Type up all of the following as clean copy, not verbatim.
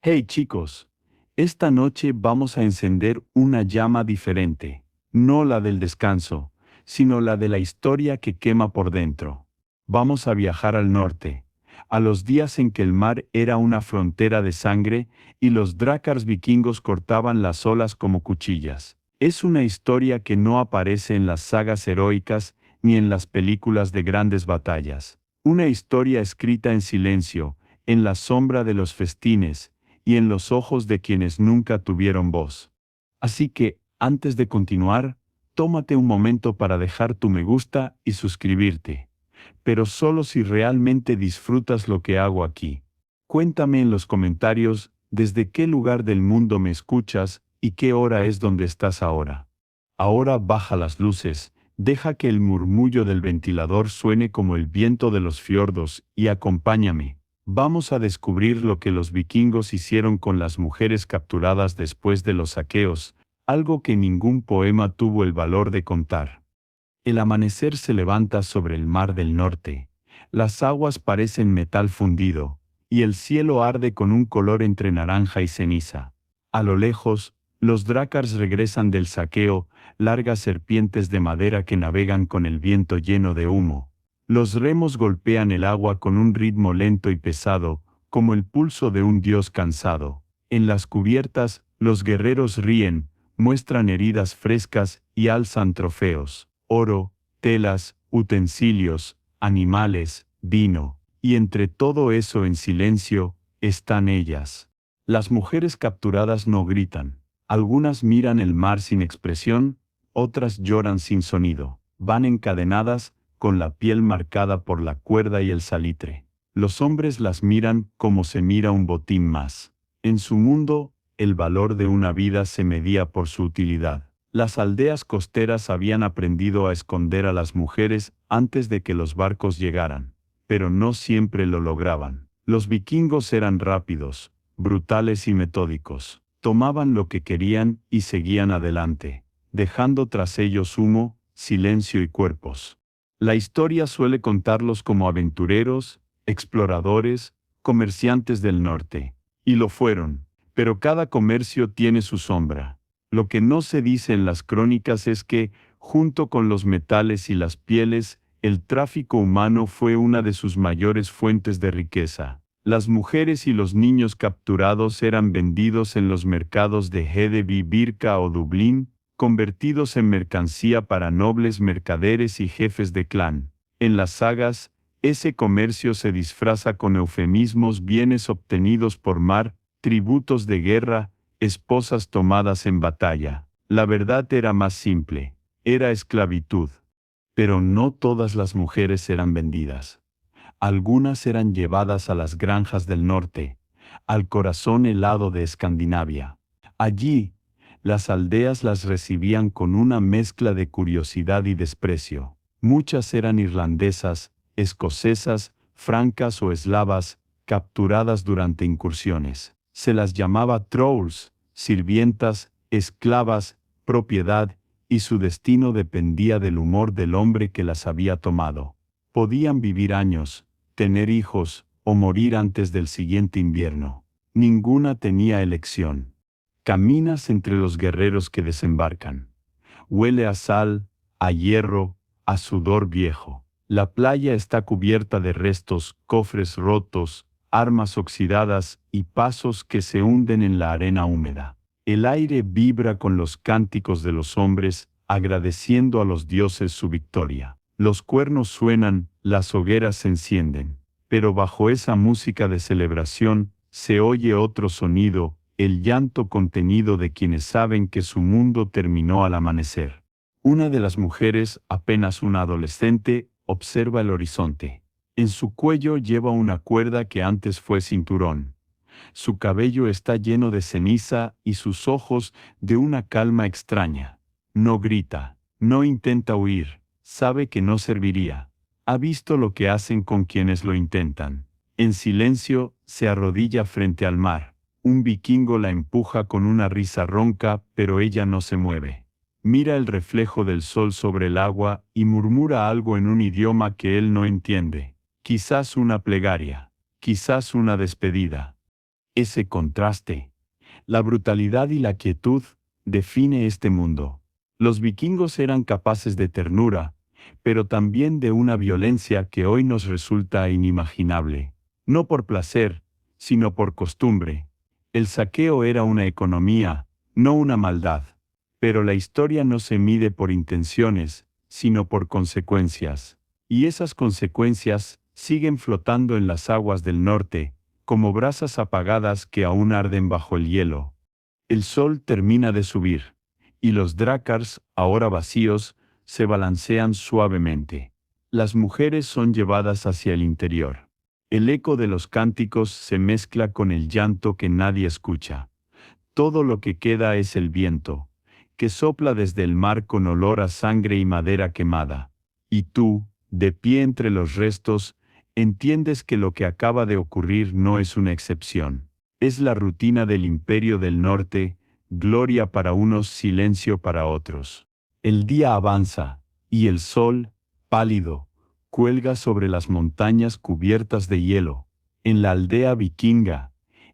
Hey chicos, esta noche vamos a encender una llama diferente, no la del descanso, sino la de la historia que quema por dentro. Vamos a viajar al norte, a los días en que el mar era una frontera de sangre y los drácars vikingos cortaban las olas como cuchillas. Es una historia que no aparece en las sagas heroicas ni en las películas de grandes batallas. Una historia escrita en silencio, en la sombra de los festines, y en los ojos de quienes nunca tuvieron voz. Así que, antes de continuar, tómate un momento para dejar tu me gusta y suscribirte, pero solo si realmente disfrutas lo que hago aquí. Cuéntame en los comentarios desde qué lugar del mundo me escuchas y qué hora es donde estás ahora. Ahora baja las luces, deja que el murmullo del ventilador suene como el viento de los fiordos y acompáñame. Vamos a descubrir lo que los vikingos hicieron con las mujeres capturadas después de los saqueos, algo que ningún poema tuvo el valor de contar. El amanecer se levanta sobre el mar del norte, las aguas parecen metal fundido, y el cielo arde con un color entre naranja y ceniza. A lo lejos, los drácars regresan del saqueo, largas serpientes de madera que navegan con el viento lleno de humo. Los remos golpean el agua con un ritmo lento y pesado, como el pulso de un dios cansado. En las cubiertas, los guerreros ríen, muestran heridas frescas y alzan trofeos, oro, telas, utensilios, animales, vino, y entre todo eso en silencio, están ellas. Las mujeres capturadas no gritan. Algunas miran el mar sin expresión, otras lloran sin sonido. Van encadenadas, con la piel marcada por la cuerda y el salitre. Los hombres las miran como se mira un botín más. En su mundo, el valor de una vida se medía por su utilidad. Las aldeas costeras habían aprendido a esconder a las mujeres antes de que los barcos llegaran, pero no siempre lo lograban. Los vikingos eran rápidos, brutales y metódicos. Tomaban lo que querían y seguían adelante, dejando tras ellos humo, silencio y cuerpos. La historia suele contarlos como aventureros, exploradores, comerciantes del norte. Y lo fueron, pero cada comercio tiene su sombra. Lo que no se dice en las crónicas es que, junto con los metales y las pieles, el tráfico humano fue una de sus mayores fuentes de riqueza. Las mujeres y los niños capturados eran vendidos en los mercados de Hedeby, Birka o Dublín, convertidos en mercancía para nobles mercaderes y jefes de clan. En las sagas, ese comercio se disfraza con eufemismos: bienes obtenidos por mar, tributos de guerra, esposas tomadas en batalla. La verdad era más simple, era esclavitud. Pero no todas las mujeres eran vendidas. Algunas eran llevadas a las granjas del norte, al corazón helado de Escandinavia. Allí, las aldeas las recibían con una mezcla de curiosidad y desprecio. Muchas eran irlandesas, escocesas, francas o eslavas, capturadas durante incursiones. Se las llamaba trolls, sirvientas, esclavas, propiedad, y su destino dependía del humor del hombre que las había tomado. Podían vivir años, tener hijos, o morir antes del siguiente invierno. Ninguna tenía elección. Caminas entre los guerreros que desembarcan. Huele a sal, a hierro, a sudor viejo. La playa está cubierta de restos, cofres rotos, armas oxidadas y pasos que se hunden en la arena húmeda. El aire vibra con los cánticos de los hombres, agradeciendo a los dioses su victoria. Los cuernos suenan, las hogueras se encienden. Pero bajo esa música de celebración, se oye otro sonido, el llanto contenido de quienes saben que su mundo terminó al amanecer. Una de las mujeres, apenas una adolescente, observa el horizonte. En su cuello lleva una cuerda que antes fue cinturón. Su cabello está lleno de ceniza y sus ojos de una calma extraña. No grita, no intenta huir, sabe que no serviría. Ha visto lo que hacen con quienes lo intentan. En silencio, se arrodilla frente al mar. Un vikingo la empuja con una risa ronca, pero ella no se mueve. Mira el reflejo del sol sobre el agua y murmura algo en un idioma que él no entiende. Quizás una plegaria, quizás una despedida. Ese contraste, la brutalidad y la quietud, define este mundo. Los vikingos eran capaces de ternura, pero también de una violencia que hoy nos resulta inimaginable. No por placer, sino por costumbre. El saqueo era una economía, no una maldad. Pero la historia no se mide por intenciones, sino por consecuencias. Y esas consecuencias siguen flotando en las aguas del norte, como brasas apagadas que aún arden bajo el hielo. El sol termina de subir, y los drácars, ahora vacíos, se balancean suavemente. Las mujeres son llevadas hacia el interior. El eco de los cánticos se mezcla con el llanto que nadie escucha. Todo lo que queda es el viento, que sopla desde el mar con olor a sangre y madera quemada. Y tú, de pie entre los restos, entiendes que lo que acaba de ocurrir no es una excepción. Es la rutina del Imperio del Norte, gloria para unos, silencio para otros. El día avanza, y el sol, pálido, cuelga sobre las montañas cubiertas de hielo. En la aldea vikinga,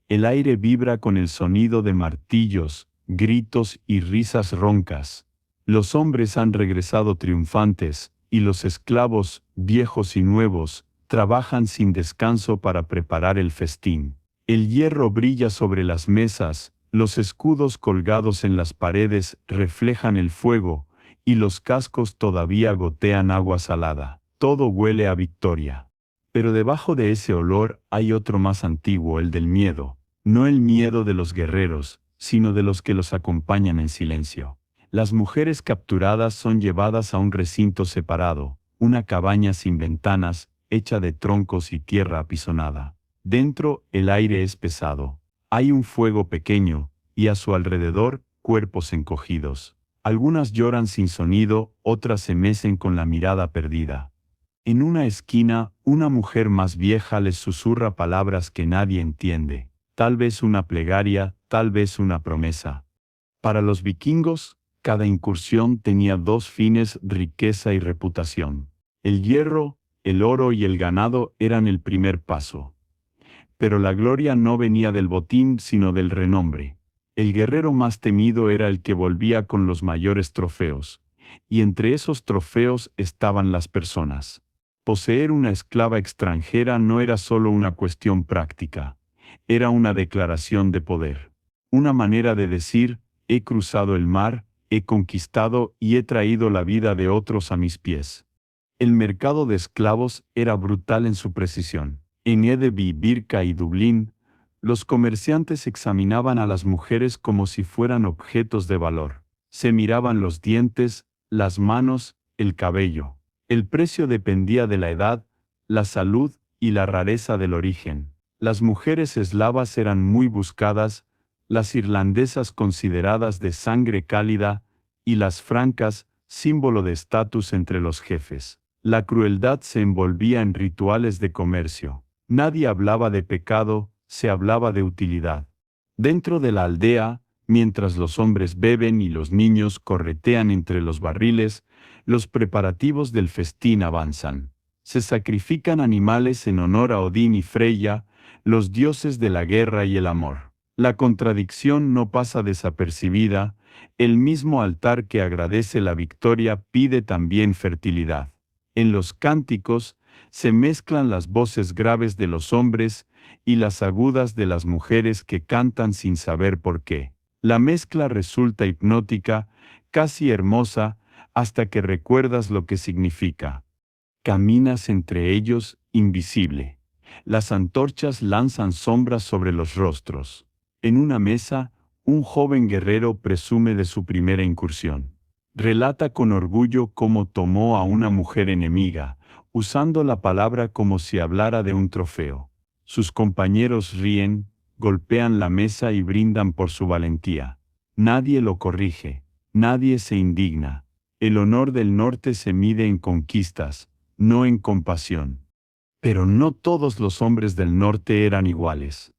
el aire vibra con el sonido de martillos, gritos y risas roncas. Los hombres han regresado triunfantes, y los esclavos, viejos y nuevos, trabajan sin descanso para preparar el festín. El hierro brilla sobre las mesas, los escudos colgados en las paredes reflejan el fuego, y los cascos todavía gotean agua salada. Todo huele a victoria. Pero debajo de ese olor hay otro más antiguo, el del miedo. No el miedo de los guerreros, sino de los que los acompañan en silencio. Las mujeres capturadas son llevadas a un recinto separado, una cabaña sin ventanas, hecha de troncos y tierra apisonada. Dentro, el aire es pesado. Hay un fuego pequeño, y a su alrededor, cuerpos encogidos. Algunas lloran sin sonido, otras se mecen con la mirada perdida. En una esquina, una mujer más vieja les susurra palabras que nadie entiende. Tal vez una plegaria, tal vez una promesa. Para los vikingos, cada incursión tenía dos fines: riqueza y reputación. El hierro, el oro y el ganado eran el primer paso. Pero la gloria no venía del botín, sino del renombre. El guerrero más temido era el que volvía con los mayores trofeos, y entre esos trofeos estaban las personas. Poseer una esclava extranjera no era solo una cuestión práctica, era una declaración de poder. Una manera de decir: he cruzado el mar, he conquistado y he traído la vida de otros a mis pies. El mercado de esclavos era brutal en su precisión. En Edeby, Birka y Dublín, los comerciantes examinaban a las mujeres como si fueran objetos de valor. Se miraban los dientes, las manos, el cabello. El precio dependía de la edad, la salud y la rareza del origen. Las mujeres eslavas eran muy buscadas, las irlandesas consideradas de sangre cálida, y las francas, símbolo de estatus entre los jefes. La crueldad se envolvía en rituales de comercio. Nadie hablaba de pecado, se hablaba de utilidad. Dentro de la aldea, mientras los hombres beben y los niños corretean entre los barriles, los preparativos del festín avanzan. Se sacrifican animales en honor a Odín y Freya, los dioses de la guerra y el amor. La contradicción no pasa desapercibida, el mismo altar que agradece la victoria pide también fertilidad. En los cánticos se mezclan las voces graves de los hombres y las agudas de las mujeres que cantan sin saber por qué. La mezcla resulta hipnótica, casi hermosa, hasta que recuerdas lo que significa. Caminas entre ellos, invisible. Las antorchas lanzan sombras sobre los rostros. En una mesa, un joven guerrero presume de su primera incursión. Relata con orgullo cómo tomó a una mujer enemiga, usando la palabra como si hablara de un trofeo. Sus compañeros ríen, golpean la mesa y brindan por su valentía. Nadie lo corrige, nadie se indigna. El honor del norte se mide en conquistas, no en compasión. Pero no todos los hombres del norte eran iguales.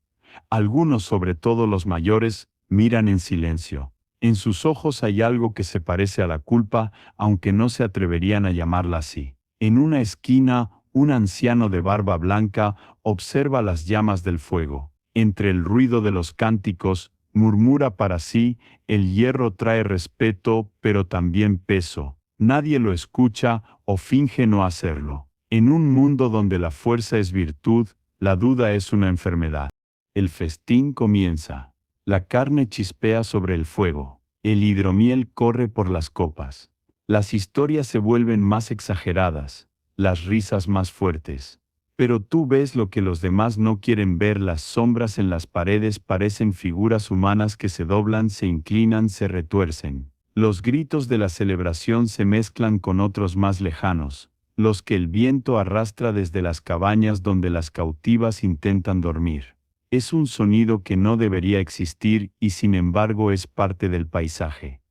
Algunos, sobre todo los mayores, miran en silencio. En sus ojos hay algo que se parece a la culpa, aunque no se atreverían a llamarla así. En una esquina, un anciano de barba blanca observa las llamas del fuego. Entre el ruido de los cánticos, murmura para sí, el hierro trae respeto, pero también peso. Nadie lo escucha o finge no hacerlo. En un mundo donde la fuerza es virtud, la duda es una enfermedad. El festín comienza. La carne chispea sobre el fuego. El hidromiel corre por las copas. Las historias se vuelven más exageradas, las risas más fuertes. Pero tú ves lo que los demás no quieren ver, las sombras en las paredes parecen figuras humanas que se doblan, se inclinan, se retuercen. Los gritos de la celebración se mezclan con otros más lejanos, los que el viento arrastra desde las cabañas donde las cautivas intentan dormir. Es un sonido que no debería existir y sin embargo es parte del paisaje.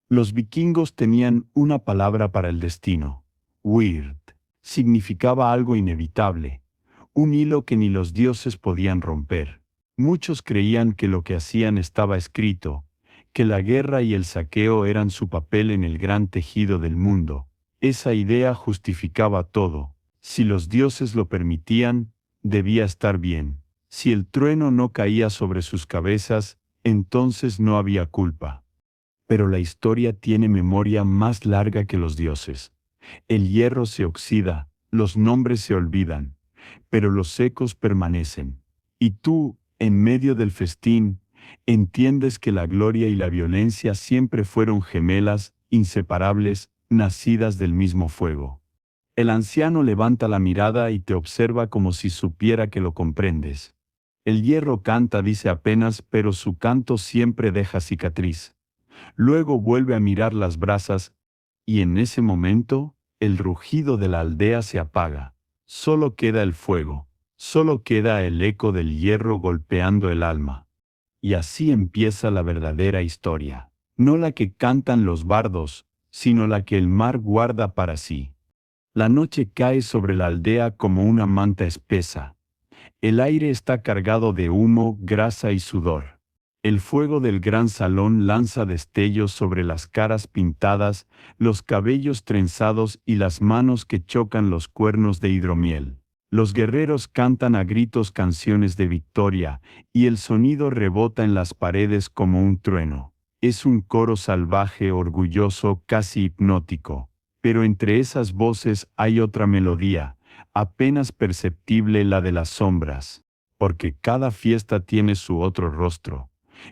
Los vikingos tenían una palabra para el destino. Weird. Significaba algo inevitable, un hilo que ni los dioses podían romper. Muchos creían que lo que hacían estaba escrito, que la guerra y el saqueo eran su papel en el gran tejido del mundo. Esa idea justificaba todo. Si los dioses lo permitían, debía estar bien. Si el trueno no caía sobre sus cabezas, entonces no había culpa. Pero la historia tiene memoria más larga que los dioses. El hierro se oxida, los nombres se olvidan, pero los ecos permanecen. Y tú, en medio del festín, entiendes que la gloria y la violencia siempre fueron gemelas, inseparables, nacidas del mismo fuego. El anciano levanta la mirada y te observa como si supiera que lo comprendes. El hierro canta, dice apenas, pero su canto siempre deja cicatriz. Luego vuelve a mirar las brasas, y en ese momento, el rugido de la aldea se apaga. Solo queda el fuego, solo queda el eco del hierro golpeando el alma. Y así empieza la verdadera historia. No la que cantan los bardos, sino la que el mar guarda para sí. La noche cae sobre la aldea como una manta espesa. El aire está cargado de humo, grasa y sudor. El fuego del gran salón lanza destellos sobre las caras pintadas, los cabellos trenzados y las manos que chocan los cuernos de hidromiel. Los guerreros cantan a gritos canciones de victoria, y el sonido rebota en las paredes como un trueno. Es un coro salvaje, orgulloso, casi hipnótico. Pero entre esas voces hay otra melodía, apenas perceptible, la de las sombras, porque cada fiesta tiene su otro rostro,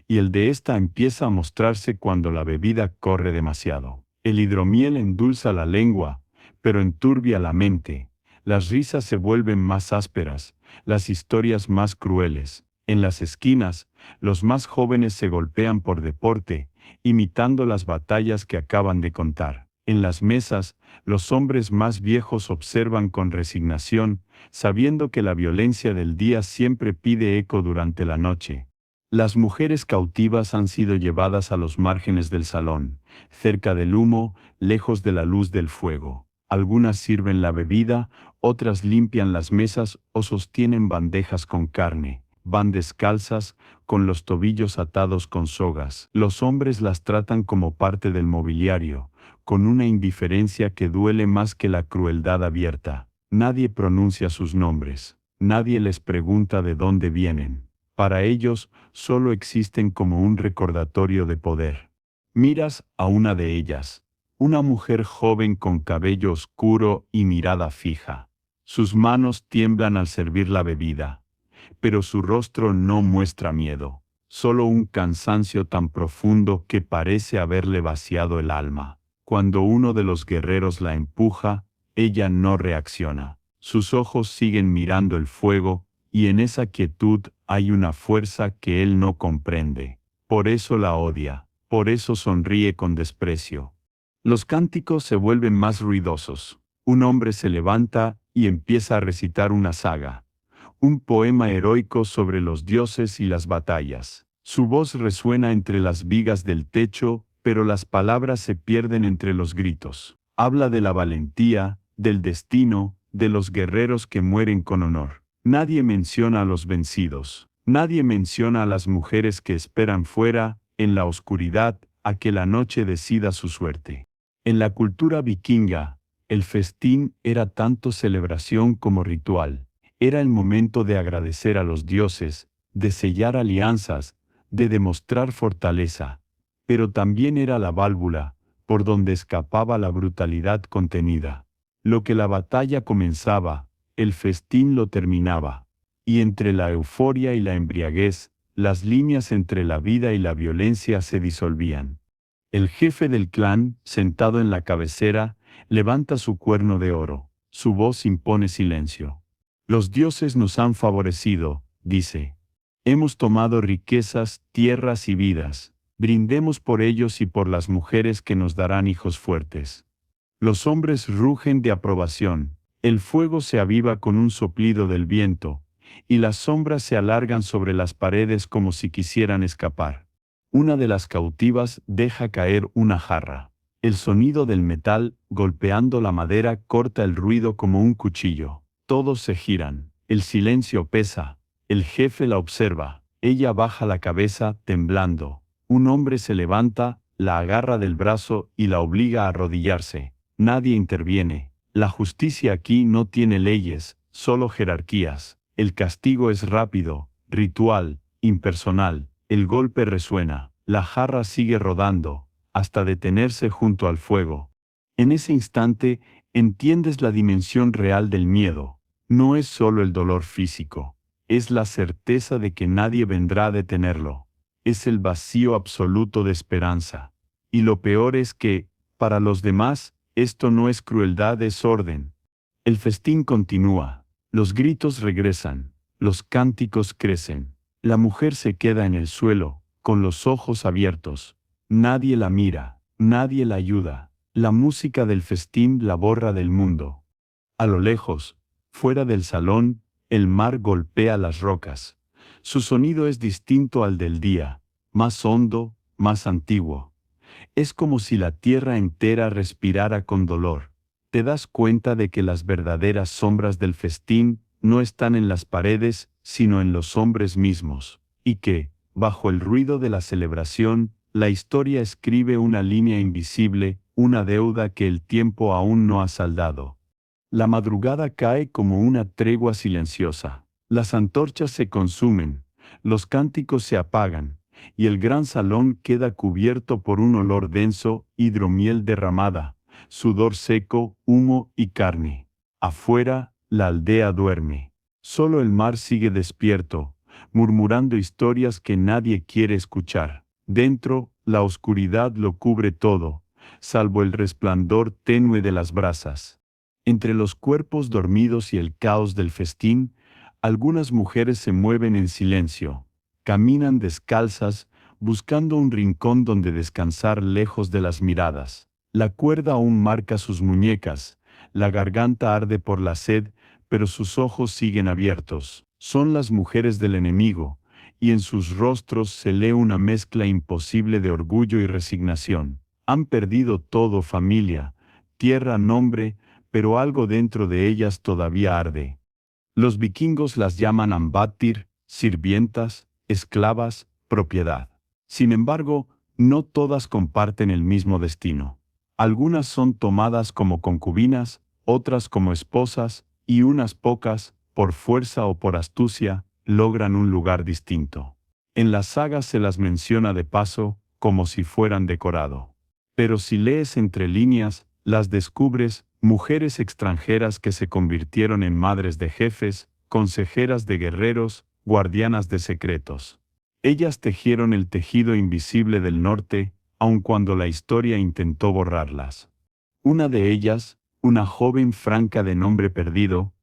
y el de esta empieza a mostrarse cuando la bebida corre demasiado. El hidromiel endulza la lengua, pero enturbia la mente. Las risas se vuelven más ásperas, las historias más crueles. En las esquinas, los más jóvenes se golpean por deporte, imitando las batallas que acaban de contar. En las mesas, los hombres más viejos observan con resignación, sabiendo que la violencia del día siempre pide eco durante la noche. Las mujeres cautivas han sido llevadas a los márgenes del salón, cerca del humo, lejos de la luz del fuego. Algunas sirven la bebida, otras limpian las mesas o sostienen bandejas con carne. Van descalzas, con los tobillos atados con sogas. Los hombres las tratan como parte del mobiliario, con una indiferencia que duele más que la crueldad abierta. Nadie pronuncia sus nombres, nadie les pregunta de dónde vienen. Para ellos, solo existen como un recordatorio de poder. Miras a una de ellas, una mujer joven con cabello oscuro y mirada fija. Sus manos tiemblan al servir la bebida, pero su rostro no muestra miedo, solo un cansancio tan profundo que parece haberle vaciado el alma. Cuando uno de los guerreros la empuja, ella no reacciona. Sus ojos siguen mirando el fuego, y en esa quietud hay una fuerza que él no comprende. Por eso la odia, por eso sonríe con desprecio. Los cánticos se vuelven más ruidosos. Un hombre se levanta y empieza a recitar una saga, un poema heroico sobre los dioses y las batallas. Su voz resuena entre las vigas del techo, pero las palabras se pierden entre los gritos. Habla de la valentía, del destino, de los guerreros que mueren con honor. Nadie menciona a los vencidos. Nadie menciona a las mujeres que esperan fuera, en la oscuridad, a que la noche decida su suerte. En la cultura vikinga, el festín era tanto celebración como ritual. Era el momento de agradecer a los dioses, de sellar alianzas, de demostrar fortaleza. Pero también era la válvula, por donde escapaba la brutalidad contenida. Lo que la batalla comenzaba, el festín lo terminaba. Y entre la euforia y la embriaguez, las líneas entre la vida y la violencia se disolvían. El jefe del clan, sentado en la cabecera, levanta su cuerno de oro. Su voz impone silencio. Los dioses nos han favorecido, dice. Hemos tomado riquezas, tierras y vidas. Brindemos por ellos y por las mujeres que nos darán hijos fuertes. Los hombres rugen de aprobación. El fuego se aviva con un soplido del viento, y las sombras se alargan sobre las paredes como si quisieran escapar. Una de las cautivas deja caer una jarra. El sonido del metal, golpeando la madera, corta el ruido como un cuchillo. Todos se giran. El silencio pesa. El jefe la observa. Ella baja la cabeza, temblando. Un hombre se levanta, la agarra del brazo y la obliga a arrodillarse. Nadie interviene. La justicia aquí no tiene leyes, solo jerarquías. El castigo es rápido, ritual, impersonal. El golpe resuena. La jarra sigue rodando, hasta detenerse junto al fuego. En ese instante, entiendes la dimensión real del miedo. No es solo el dolor físico. Es la certeza de que nadie vendrá a detenerlo. Es el vacío absoluto de esperanza. Y lo peor es que, para los demás, esto no es crueldad, es orden. El festín continúa. Los gritos regresan. Los cánticos crecen. La mujer se queda en el suelo, con los ojos abiertos. Nadie la mira, nadie la ayuda. La música del festín la borra del mundo. A lo lejos, fuera del salón, el mar golpea las rocas. Su sonido es distinto al del día, más hondo, más antiguo. Es como si la tierra entera respirara con dolor. Te das cuenta de que las verdaderas sombras del festín no están en las paredes, sino en los hombres mismos, y que, bajo el ruido de la celebración, la historia escribe una línea invisible, una deuda que el tiempo aún no ha saldado. La madrugada cae como una tregua silenciosa. Las antorchas se consumen, los cánticos se apagan, y el gran salón queda cubierto por un olor denso, hidromiel derramada, sudor seco, humo y carne. Afuera, la aldea duerme. Solo el mar sigue despierto, murmurando historias que nadie quiere escuchar. Dentro, la oscuridad lo cubre todo, salvo el resplandor tenue de las brasas. Entre los cuerpos dormidos y el caos del festín, algunas mujeres se mueven en silencio. Caminan descalzas, buscando un rincón donde descansar lejos de las miradas. La cuerda aún marca sus muñecas, la garganta arde por la sed, pero sus ojos siguen abiertos. Son las mujeres del enemigo, y en sus rostros se lee una mezcla imposible de orgullo y resignación. Han perdido todo: familia, tierra, nombre, pero algo dentro de ellas todavía arde. Los vikingos las llaman ambatir, sirvientas, esclavas, propiedad. Sin embargo, no todas comparten el mismo destino. Algunas son tomadas como concubinas, otras como esposas, y unas pocas, por fuerza o por astucia, logran un lugar distinto. En las sagas se las menciona de paso, como si fueran decorado. Pero si lees entre líneas, las descubres, mujeres extranjeras que se convirtieron en madres de jefes, consejeras de guerreros, guardianas de secretos. Ellas tejieron el tejido invisible del norte, aun cuando la historia intentó borrarlas. Una de ellas, una joven franca de nombre perdido,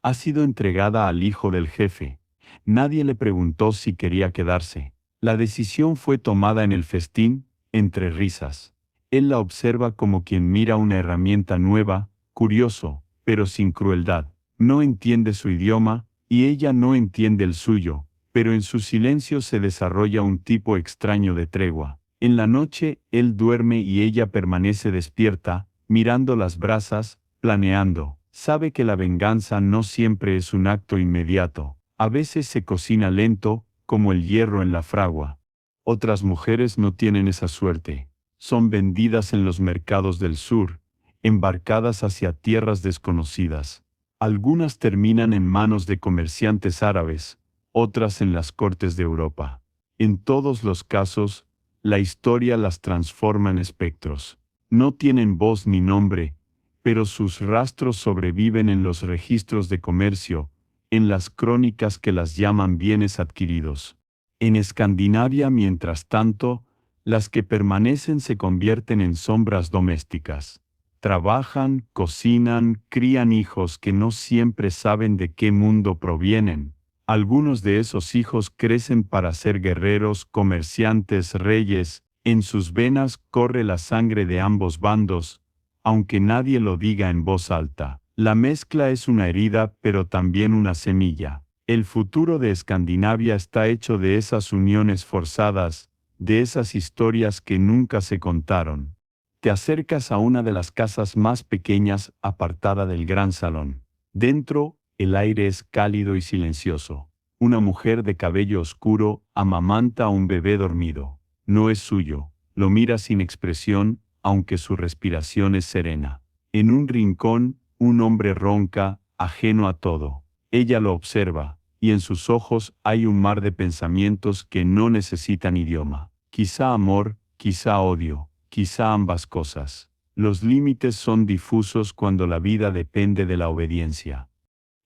ha sido entregada al hijo del jefe. Nadie le preguntó si quería quedarse. La decisión fue tomada en el festín, entre risas. Él la observa como quien mira una herramienta nueva, curioso, pero sin crueldad. No entiende su idioma, y ella no entiende el suyo, pero en su silencio se desarrolla un tipo extraño de tregua. En la noche, él duerme y ella permanece despierta, mirando las brasas, planeando. Sabe que la venganza no siempre es un acto inmediato. A veces se cocina lento, como el hierro en la fragua. Otras mujeres no tienen esa suerte. Son vendidas en los mercados del sur, embarcadas hacia tierras desconocidas. Algunas terminan en manos de comerciantes árabes, otras en las cortes de Europa. En todos los casos, la historia las transforma en espectros. No tienen voz ni nombre, pero sus rastros sobreviven en los registros de comercio, en las crónicas que las llaman bienes adquiridos. En Escandinavia, mientras tanto, las que permanecen se convierten en sombras domésticas. Trabajan, cocinan, crían hijos que no siempre saben de qué mundo provienen. Algunos de esos hijos crecen para ser guerreros, comerciantes, reyes. En sus venas corre la sangre de ambos bandos, aunque nadie lo diga en voz alta. La mezcla es una herida, pero también una semilla. El futuro de Escandinavia está hecho de esas uniones forzadas, de esas historias que nunca se contaron. Te acercas a una de las casas más pequeñas, apartada del gran salón. Dentro, el aire es cálido y silencioso. Una mujer de cabello oscuro amamanta a un bebé dormido. No es suyo. Lo mira sin expresión, aunque su respiración es serena. En un rincón, un hombre ronca, ajeno a todo. Ella lo observa, y en sus ojos hay un mar de pensamientos que no necesitan idioma. Quizá amor, quizá odio, quizá ambas cosas. Los límites son difusos cuando la vida depende de la obediencia.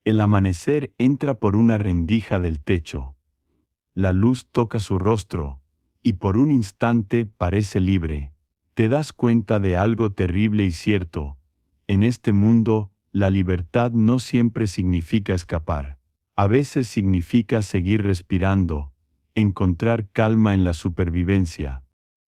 El amanecer entra por una rendija del techo. La luz toca su rostro, y por un instante parece libre. Te das cuenta de algo terrible y cierto. En este mundo, la libertad no siempre significa escapar. A veces significa seguir respirando, encontrar calma en la supervivencia.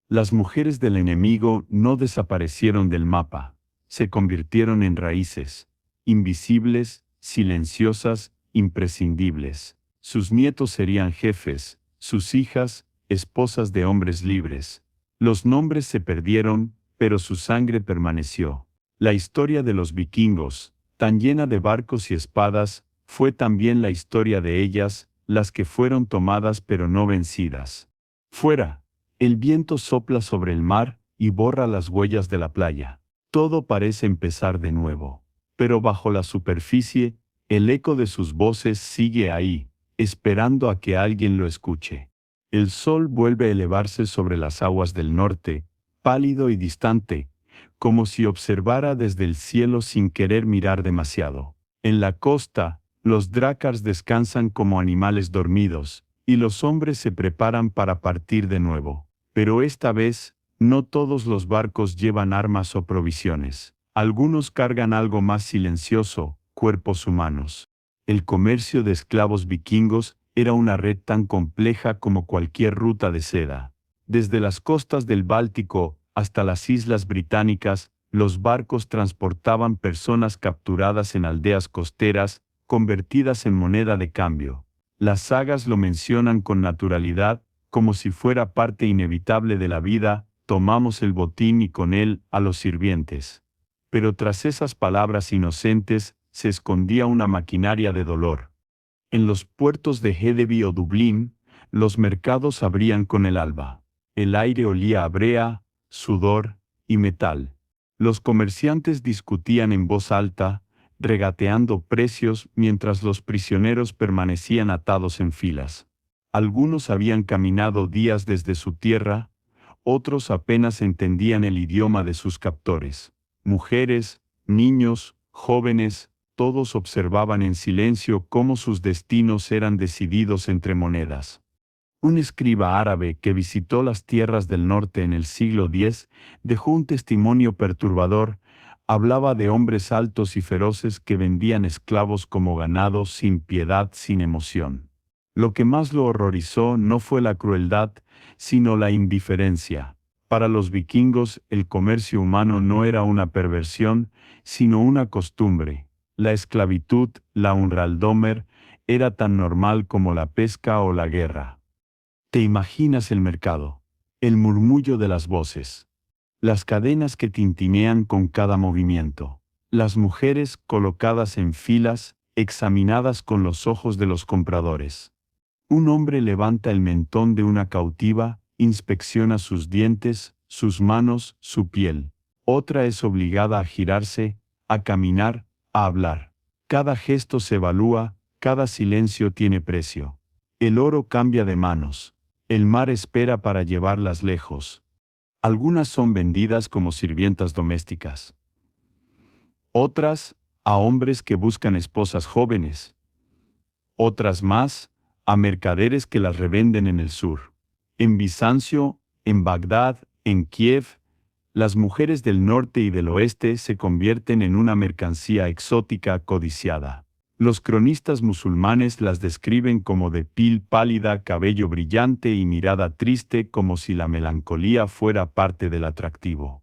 Las mujeres del enemigo no desaparecieron del mapa, se convirtieron en raíces, invisibles, silenciosas, imprescindibles. Sus nietos serían jefes, sus hijas, esposas de hombres libres. Los nombres se perdieron, pero su sangre permaneció. La historia de los vikingos, tan llena de barcos y espadas, fue también la historia de ellas, las que fueron tomadas pero no vencidas. Fuera. El viento sopla sobre el mar y borra las huellas de la playa. Todo parece empezar de nuevo. Pero bajo la superficie, el eco de sus voces sigue ahí, esperando a que alguien lo escuche. El sol vuelve a elevarse sobre las aguas del norte, pálido y distante, como si observara desde el cielo sin querer mirar demasiado. En la costa, los drácars descansan como animales dormidos, y los hombres se preparan para partir de nuevo. Pero esta vez, no todos los barcos llevan armas o provisiones. Algunos cargan algo más silencioso, cuerpos humanos. El comercio de esclavos vikingos era una red tan compleja como cualquier ruta de seda. Desde las costas del Báltico hasta las islas británicas, los barcos transportaban personas capturadas en aldeas costeras, convertidas en moneda de cambio. Las sagas lo mencionan con naturalidad, como si fuera parte inevitable de la vida. Tomamos el botín y con él a los sirvientes. Pero tras esas palabras inocentes se escondía una maquinaria de dolor. En los puertos de Hedeby o Dublín, los mercados abrían con el alba. El aire olía a brea, sudor y metal. Los comerciantes discutían en voz alta, regateando precios mientras los prisioneros permanecían atados en filas. Algunos habían caminado días desde su tierra, otros apenas entendían el idioma de sus captores. Mujeres, niños, jóvenes, todos observaban en silencio cómo sus destinos eran decididos entre monedas. Un escriba árabe que visitó las tierras del norte en el siglo X dejó un testimonio perturbador. Hablaba de hombres altos y feroces que vendían esclavos como ganado sin piedad, sin emoción. Lo que más lo horrorizó no fue la crueldad, sino la indiferencia. Para los vikingos, el comercio humano no era una perversión, sino una costumbre. La esclavitud, la unraldomer, era tan normal como la pesca o la guerra. Te imaginas el mercado, el murmullo de las voces, las cadenas que tintinean con cada movimiento, las mujeres colocadas en filas, examinadas con los ojos de los compradores. Un hombre levanta el mentón de una cautiva, inspecciona sus dientes, sus manos, su piel. Otra es obligada a girarse, a caminar, a hablar. Cada gesto se evalúa, cada silencio tiene precio. El oro cambia de manos. El mar espera para llevarlas lejos. Algunas son vendidas como sirvientas domésticas. Otras, a hombres que buscan esposas jóvenes. Otras más, a mercaderes que las revenden en el sur. En Bizancio, en Bagdad, en Kiev, las mujeres del norte y del oeste se convierten en una mercancía exótica codiciada. Los cronistas musulmanes las describen como de piel pálida, cabello brillante y mirada triste, como si la melancolía fuera parte del atractivo.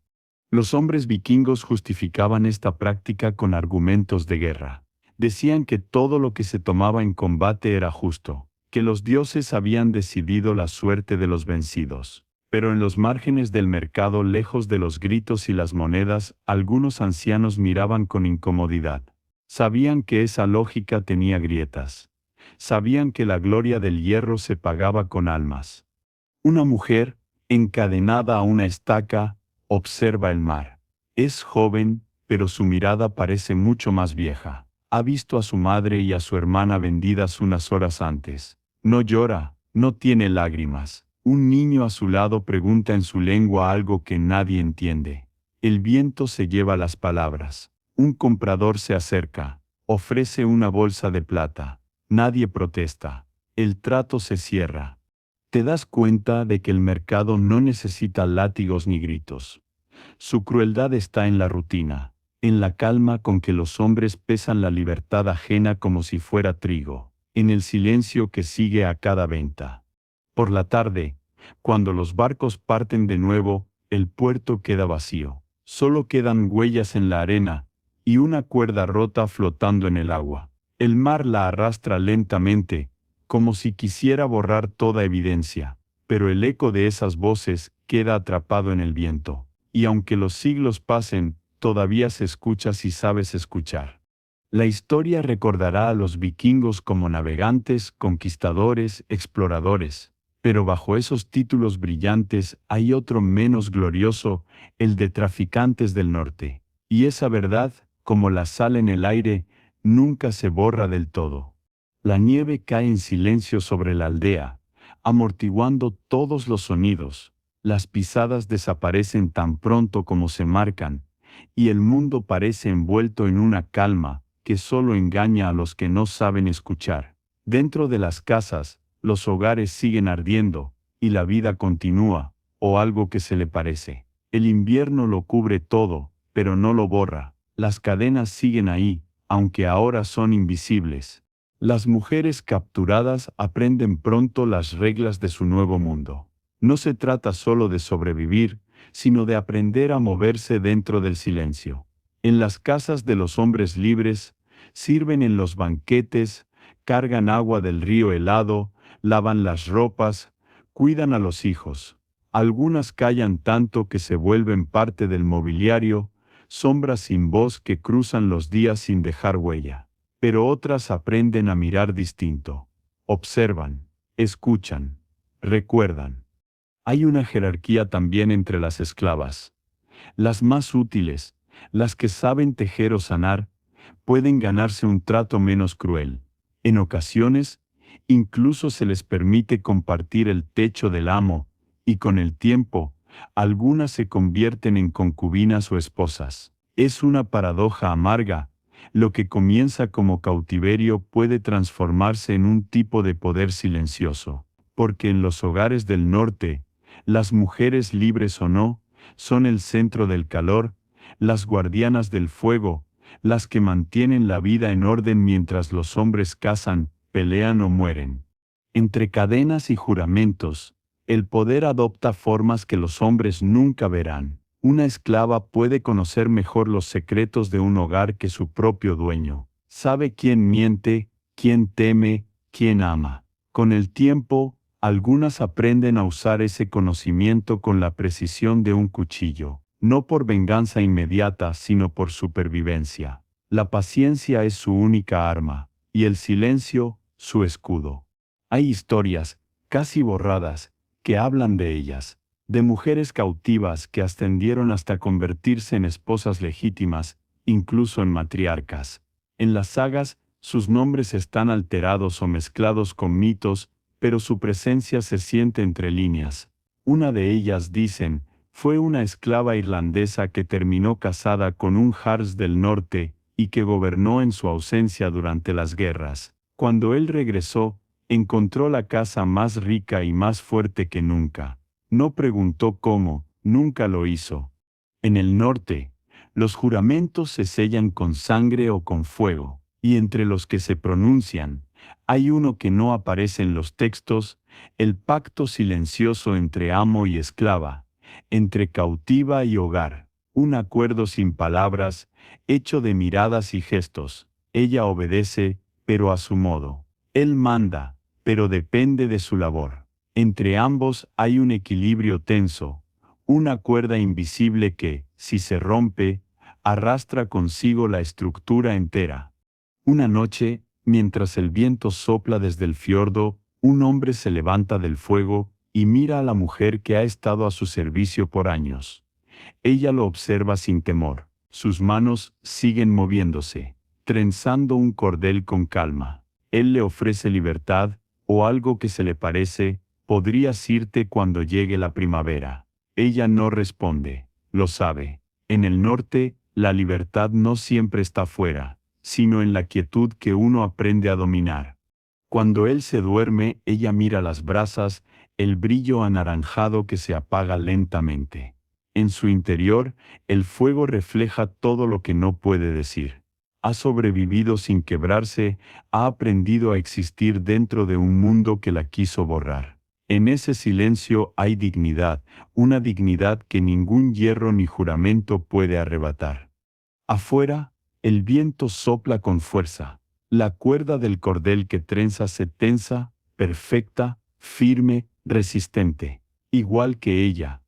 Los hombres vikingos justificaban esta práctica con argumentos de guerra. Decían que todo lo que se tomaba en combate era justo, que los dioses habían decidido la suerte de los vencidos. Pero en los márgenes del mercado, lejos de los gritos y las monedas, algunos ancianos miraban con incomodidad. Sabían que esa lógica tenía grietas. Sabían que la gloria del hierro se pagaba con almas. Una mujer, encadenada a una estaca, observa el mar. Es joven, pero su mirada parece mucho más vieja. Ha visto a su madre y a su hermana vendidas unas horas antes. No llora, no tiene lágrimas. Un niño a su lado pregunta en su lengua algo que nadie entiende. El viento se lleva las palabras. Un comprador se acerca, ofrece una bolsa de plata. Nadie protesta. El trato se cierra. Te das cuenta de que el mercado no necesita látigos ni gritos. Su crueldad está en la rutina, en la calma con que los hombres pesan la libertad ajena como si fuera trigo, en el silencio que sigue a cada venta. Por la tarde, cuando los barcos parten de nuevo, el puerto queda vacío. Solo quedan huellas en la arena y una cuerda rota flotando en el agua. El mar la arrastra lentamente, como si quisiera borrar toda evidencia, pero el eco de esas voces queda atrapado en el viento, y aunque los siglos pasen, todavía se escucha si sabes escuchar. La historia recordará a los vikingos como navegantes, conquistadores, exploradores, pero bajo esos títulos brillantes hay otro menos glorioso, el de traficantes del norte. Y esa verdad, como la sal en el aire, nunca se borra del todo. La nieve cae en silencio sobre la aldea, amortiguando todos los sonidos. Las pisadas desaparecen tan pronto como se marcan, y el mundo parece envuelto en una calma que solo engaña a los que no saben escuchar. Dentro de las casas, los hogares siguen ardiendo, y la vida continúa, o algo que se le parece. El invierno lo cubre todo, pero no lo borra. Las cadenas siguen ahí, aunque ahora son invisibles. Las mujeres capturadas aprenden pronto las reglas de su nuevo mundo. No se trata solo de sobrevivir, sino de aprender a moverse dentro del silencio. En las casas de los hombres libres, sirven en los banquetes, cargan agua del río helado, lavan las ropas, cuidan a los hijos. Algunas callan tanto que se vuelven parte del mobiliario, sombras sin voz que cruzan los días sin dejar huella. Pero otras aprenden a mirar distinto. Observan, escuchan, recuerdan. Hay una jerarquía también entre las esclavas. Las más útiles, las que saben tejer o sanar, pueden ganarse un trato menos cruel. En ocasiones, incluso se les permite compartir el techo del amo, y con el tiempo, algunas se convierten en concubinas o esposas. Es una paradoja amarga. Lo que comienza como cautiverio puede transformarse en un tipo de poder silencioso, porque en los hogares del norte, las mujeres, libres o no, son el centro del calor, las guardianas del fuego, las que mantienen la vida en orden mientras los hombres cazan, pelean o mueren. Entre cadenas y juramentos, el poder adopta formas que los hombres nunca verán. Una esclava puede conocer mejor los secretos de un hogar que su propio dueño. Sabe quién miente, quién teme, quién ama. Con el tiempo, algunas aprenden a usar ese conocimiento con la precisión de un cuchillo, no por venganza inmediata, sino por supervivencia. La paciencia es su única arma, y el silencio, su escudo. Hay historias, casi borradas, que hablan de ellas, de mujeres cautivas que ascendieron hasta convertirse en esposas legítimas, incluso en matriarcas. En las sagas, sus nombres están alterados o mezclados con mitos, pero su presencia se siente entre líneas. Una de ellas, dicen, fue una esclava irlandesa que terminó casada con un Jarls del norte y que gobernó en su ausencia durante las guerras. Cuando él regresó, encontró la casa más rica y más fuerte que nunca. No preguntó cómo, nunca lo hizo. En el norte, los juramentos se sellan con sangre o con fuego, y entre los que se pronuncian, hay uno que no aparece en los textos, el pacto silencioso entre amo y esclava, entre cautiva y hogar, un acuerdo sin palabras, hecho de miradas y gestos. Ella obedece, pero a su modo. Él manda, pero depende de su labor. Entre ambos hay un equilibrio tenso, una cuerda invisible que, si se rompe, arrastra consigo la estructura entera. Una noche, mientras el viento sopla desde el fiordo, un hombre se levanta del fuego y mira a la mujer que ha estado a su servicio por años. Ella lo observa sin temor. Sus manos siguen moviéndose, trenzando un cordel con calma. Él le ofrece libertad, o algo que se le parece, podrías irte cuando llegue la primavera. Ella no responde, lo sabe. En el norte, la libertad no siempre está fuera, sino en la quietud que uno aprende a dominar. Cuando él se duerme, ella mira las brasas, el brillo anaranjado que se apaga lentamente. En su interior, el fuego refleja todo lo que no puede decir. Ha sobrevivido sin quebrarse, ha aprendido a existir dentro de un mundo que la quiso borrar. En ese silencio hay dignidad, una dignidad que ningún hierro ni juramento puede arrebatar. Afuera, el viento sopla con fuerza. La cuerda del cordel que trenza se tensa, perfecta, firme, resistente, igual que ella.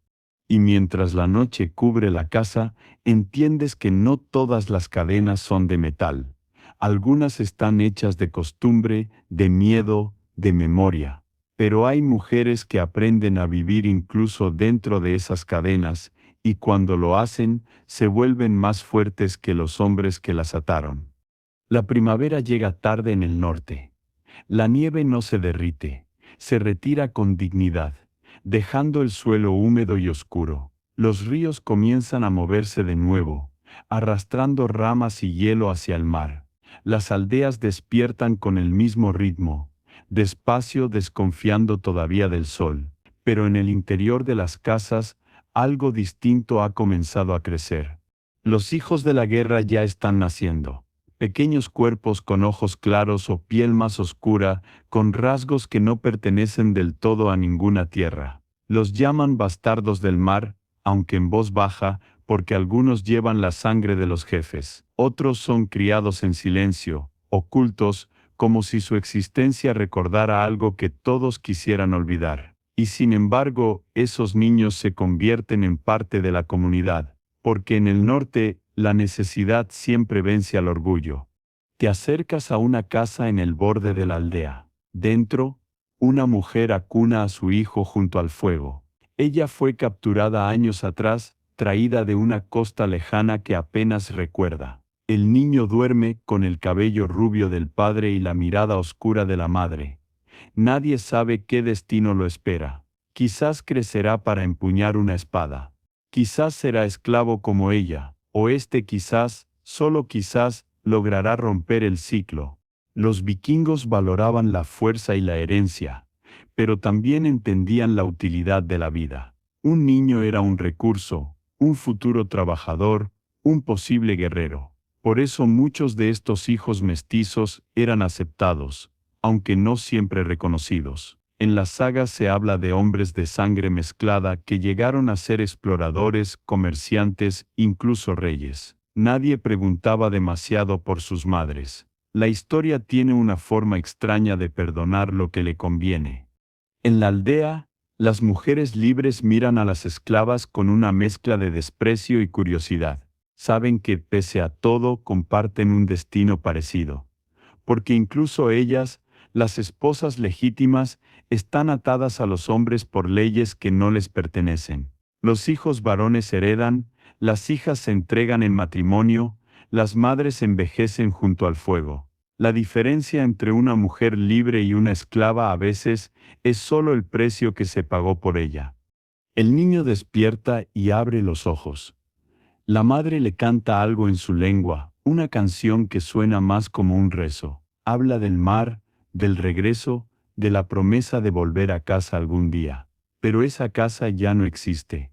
Y mientras la noche cubre la casa, entiendes que no todas las cadenas son de metal. Algunas están hechas de costumbre, de miedo, de memoria. Pero hay mujeres que aprenden a vivir incluso dentro de esas cadenas, y cuando lo hacen, se vuelven más fuertes que los hombres que las ataron. La primavera llega tarde en el norte. La nieve no se derrite, se retira con dignidad, dejando el suelo húmedo y oscuro. Los ríos comienzan a moverse de nuevo, arrastrando ramas y hielo hacia el mar. Las aldeas despiertan con el mismo ritmo, despacio, desconfiando todavía del sol. Pero en el interior de las casas, algo distinto ha comenzado a crecer. Los hijos de la guerra ya están naciendo. Pequeños cuerpos con ojos claros o piel más oscura, con rasgos que no pertenecen del todo a ninguna tierra. Los llaman bastardos del mar, aunque en voz baja, porque algunos llevan la sangre de los jefes. Otros son criados en silencio, ocultos, como si su existencia recordara algo que todos quisieran olvidar. Y sin embargo, esos niños se convierten en parte de la comunidad, porque en el norte, la necesidad siempre vence al orgullo. Te acercas a una casa en el borde de la aldea. Dentro, una mujer acuna a su hijo junto al fuego. Ella fue capturada años atrás, traída de una costa lejana que apenas recuerda. El niño duerme con el cabello rubio del padre y la mirada oscura de la madre. Nadie sabe qué destino lo espera. Quizás crecerá para empuñar una espada. Quizás será esclavo como ella. O quizás, solo quizás, logrará romper el ciclo. Los vikingos valoraban la fuerza y la herencia, pero también entendían la utilidad de la vida. Un niño era un recurso, un futuro trabajador, un posible guerrero. Por eso muchos de estos hijos mestizos eran aceptados, aunque no siempre reconocidos. En las sagas se habla de hombres de sangre mezclada que llegaron a ser exploradores, comerciantes, incluso reyes. Nadie preguntaba demasiado por sus madres. La historia tiene una forma extraña de perdonar lo que le conviene. En la aldea, las mujeres libres miran a las esclavas con una mezcla de desprecio y curiosidad. Saben que, pese a todo, comparten un destino parecido. Porque incluso ellas, las esposas legítimas, están atadas a los hombres por leyes que no les pertenecen. Los hijos varones heredan, las hijas se entregan en matrimonio, las madres envejecen junto al fuego. La diferencia entre una mujer libre y una esclava a veces es solo el precio que se pagó por ella. El niño despierta y abre los ojos. La madre le canta algo en su lengua, una canción que suena más como un rezo. Habla del mar, del regreso, de la promesa de volver a casa algún día. Pero esa casa ya no existe.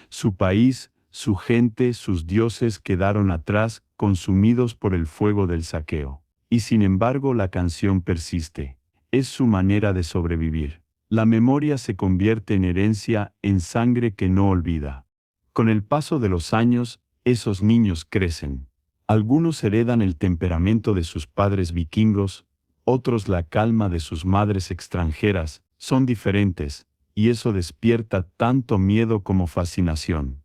Su país, su gente, sus dioses quedaron atrás, consumidos por el fuego del saqueo. Y sin embargo la canción persiste. Es su manera de sobrevivir. La memoria se convierte en herencia, en sangre que no olvida. Con el paso de los años, esos niños crecen. Algunos heredan el temperamento de sus padres vikingos, otros la calma de sus madres extranjeras, son diferentes, y eso despierta tanto miedo como fascinación.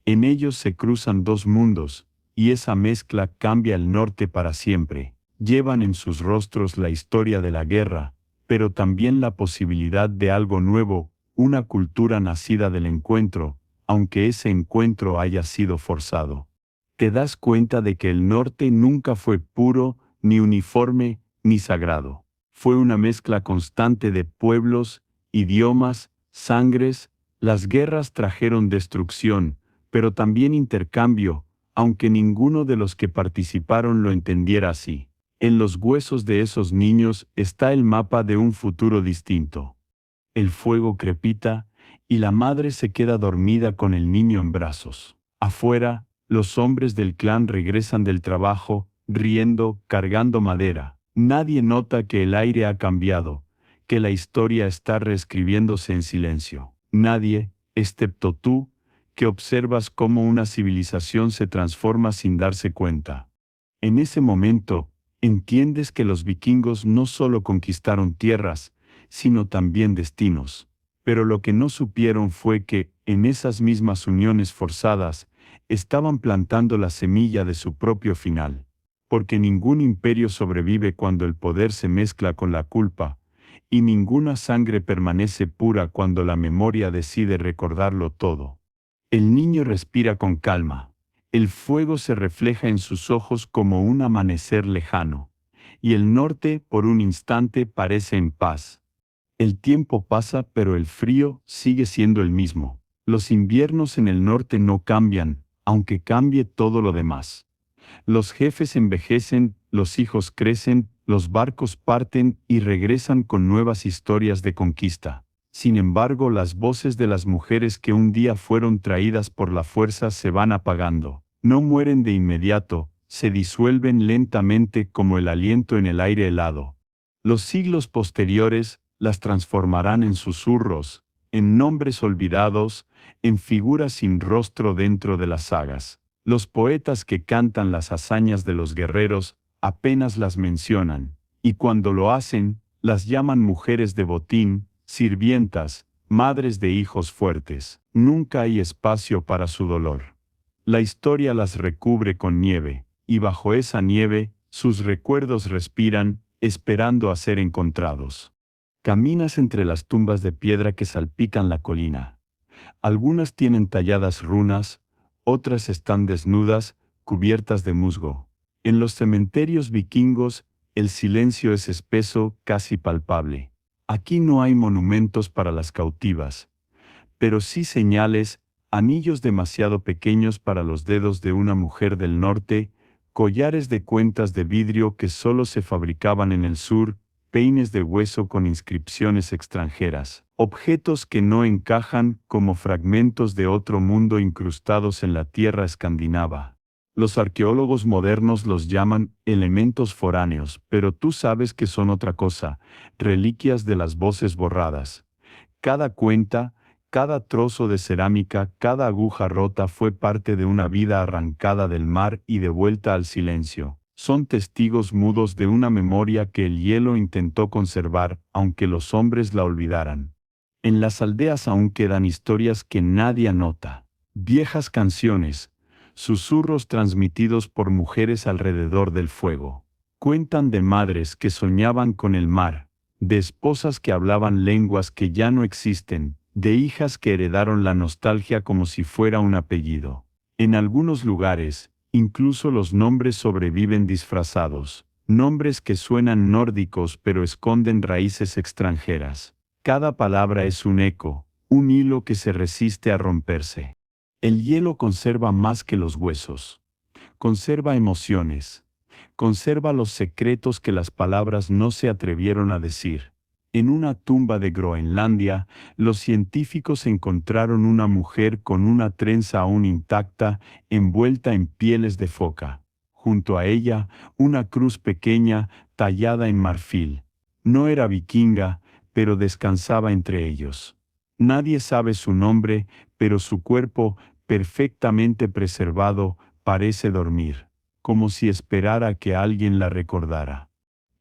En ellos se cruzan dos mundos, y esa mezcla cambia el norte para siempre. Llevan en sus rostros la historia de la guerra, pero también la posibilidad de algo nuevo, una cultura nacida del encuentro, aunque ese encuentro haya sido forzado. Te das cuenta de que el norte nunca fue puro, ni uniforme, ni sagrado. Fue una mezcla constante de pueblos, idiomas, sangres. Las guerras trajeron destrucción, pero también intercambio, aunque ninguno de los que participaron lo entendiera así. En los huesos de esos niños está el mapa de un futuro distinto. El fuego crepita, y la madre se queda dormida con el niño en brazos. Afuera, los hombres del clan regresan del trabajo, riendo, cargando madera. Nadie nota que el aire ha cambiado, que la historia está reescribiéndose en silencio. Nadie, excepto tú, que observas cómo una civilización se transforma sin darse cuenta. En ese momento, entiendes que los vikingos no solo conquistaron tierras, sino también destinos. Pero lo que no supieron fue que, en esas mismas uniones forzadas, estaban plantando la semilla de su propio final. Porque ningún imperio sobrevive cuando el poder se mezcla con la culpa, y ninguna sangre permanece pura cuando la memoria decide recordarlo todo. El niño respira con calma. El fuego se refleja en sus ojos como un amanecer lejano, y el norte, por un instante, parece en paz. El tiempo pasa, pero el frío sigue siendo el mismo. Los inviernos en el norte no cambian, aunque cambie todo lo demás. Los jefes envejecen, los hijos crecen, los barcos parten y regresan con nuevas historias de conquista. Sin embargo, las voces de las mujeres que un día fueron traídas por la fuerza se van apagando. No mueren de inmediato, se disuelven lentamente como el aliento en el aire helado. Los siglos posteriores las transformarán en susurros, en nombres olvidados, en figuras sin rostro dentro de las sagas. Los poetas que cantan las hazañas de los guerreros apenas las mencionan, y cuando lo hacen, las llaman mujeres de botín, sirvientas, madres de hijos fuertes. Nunca hay espacio para su dolor. La historia las recubre con nieve, y bajo esa nieve, sus recuerdos respiran, esperando a ser encontrados. Caminas entre las tumbas de piedra que salpican la colina. Algunas tienen talladas runas, otras están desnudas, cubiertas de musgo. En los cementerios vikingos, el silencio es espeso, casi palpable. Aquí no hay monumentos para las cautivas, pero sí señales, anillos demasiado pequeños para los dedos de una mujer del norte, collares de cuentas de vidrio que solo se fabricaban en el sur, peines de hueso con inscripciones extranjeras, objetos que no encajan como fragmentos de otro mundo incrustados en la tierra escandinava. Los arqueólogos modernos los llaman elementos foráneos, pero tú sabes que son otra cosa, reliquias de las voces borradas. Cada cuenta, cada trozo de cerámica, cada aguja rota fue parte de una vida arrancada del mar y devuelta al silencio. Son testigos mudos de una memoria que el hielo intentó conservar, aunque los hombres la olvidaran. En las aldeas aún quedan historias que nadie anota. Viejas canciones, susurros transmitidos por mujeres alrededor del fuego. Cuentan de madres que soñaban con el mar, de esposas que hablaban lenguas que ya no existen, de hijas que heredaron la nostalgia como si fuera un apellido. En algunos lugares, incluso los nombres sobreviven disfrazados. Nombres que suenan nórdicos pero esconden raíces extranjeras. Cada palabra es un eco, un hilo que se resiste a romperse. El hielo conserva más que los huesos. Conserva emociones. Conserva los secretos que las palabras no se atrevieron a decir. En una tumba de Groenlandia, los científicos encontraron una mujer con una trenza aún intacta, envuelta en pieles de foca. Junto a ella, una cruz pequeña, tallada en marfil. No era vikinga, pero descansaba entre ellos. Nadie sabe su nombre, pero su cuerpo, perfectamente preservado, parece dormir, como si esperara que alguien la recordara.